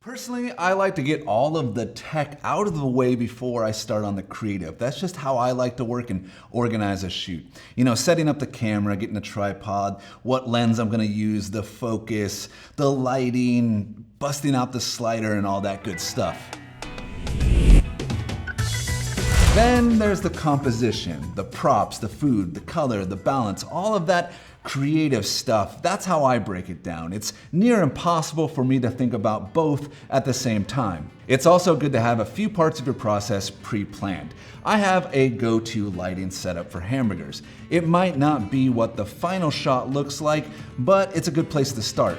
Personally, I like to get all of the tech out of the way before I start on the creative. That's just how I like to work and organize a shoot. You know, setting up the camera, getting a tripod, what lens I'm gonna use, the focus, the lighting, busting out the slider and all that good stuff. Then there's the composition, the props, the food, the color, the balance, all of that creative stuff. That's how I break it down. It's near impossible for me to think about both at the same time. It's also good to have a few parts of your process pre-planned. I have a go-to lighting setup for hamburgers. It might not be what the final shot looks like, but it's a good place to start.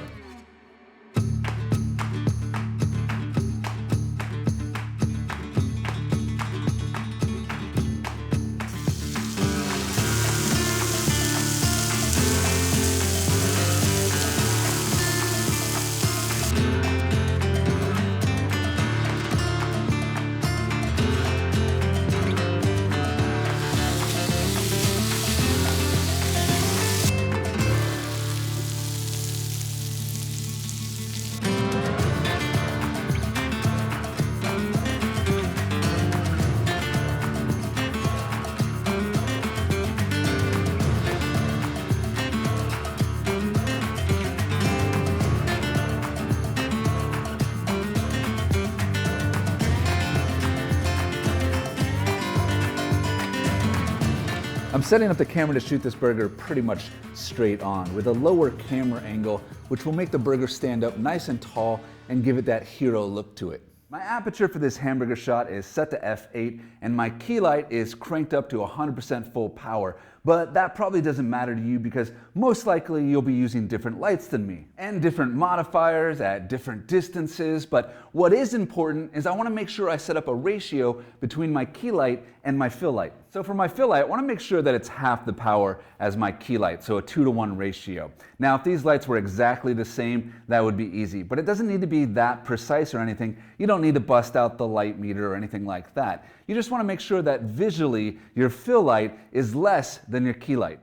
I'm setting up the camera to shoot this burger pretty much straight on with a lower camera angle, which will make the burger stand up nice and tall and give it that hero look to it. My aperture for this hamburger shot is set to f8 and my key light is cranked up to 100% full power, but that probably doesn't matter to you because most likely you'll be using different lights than me and different modifiers at different distances, but what is important is I want to make sure I set up a ratio between my key light and my fill light. So for my fill light, I want to make sure that it's half the power as my key light, so a 2-to-1 ratio. Now if these lights were exactly the same, that would be easy, but it doesn't need to be that precise or anything. You don't need to bust out the light meter or anything like that. You just want to make sure that visually your fill light is less than your key light.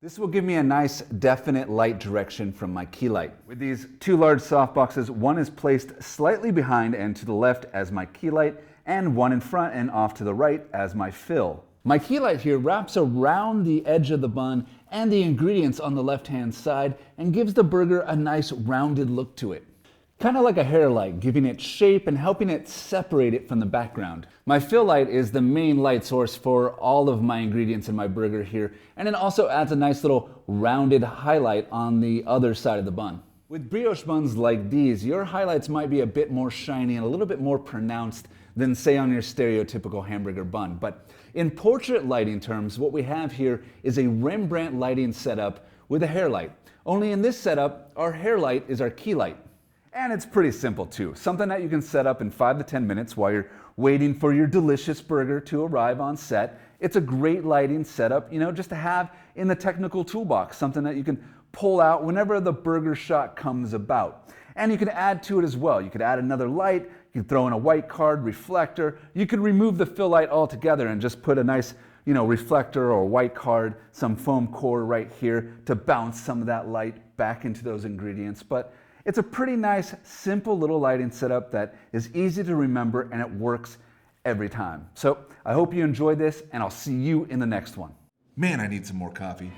This will give me a nice definite light direction from my key light. With these two large softboxes, one is placed slightly behind and to the left as my key light, and one in front and off to the right as my fill. My key light here wraps around the edge of the bun and the ingredients on the left-hand side and gives the burger a nice rounded look to it. Kind of like a hair light, giving it shape and helping it separate it from the background. My fill light is the main light source for all of my ingredients in my burger here, and it also adds a nice little rounded highlight on the other side of the bun. With brioche buns like these, your highlights might be a bit more shiny and a little bit more pronounced than say on your stereotypical hamburger bun. But in portrait lighting terms, what we have here is a Rembrandt lighting setup with a hair light. Only in this setup, our hair light is our key light. And it's pretty simple too. Something that you can set up in 5 to 10 minutes while you're waiting for your delicious burger to arrive on set. It's a great lighting setup, you know, just to have in the technical toolbox, something that you can pull out whenever the burger shot comes about. And you can add to it as well. You could add another light, you could throw in a white card reflector, you could remove the fill light altogether and just put a nice, you know, reflector or white card, some foam core right here to bounce some of that light back into those ingredients. But it's a pretty nice, simple little lighting setup that is easy to remember and it works every time. So I hope you enjoyed this and I'll see you in the next one. Man, I need some more coffee.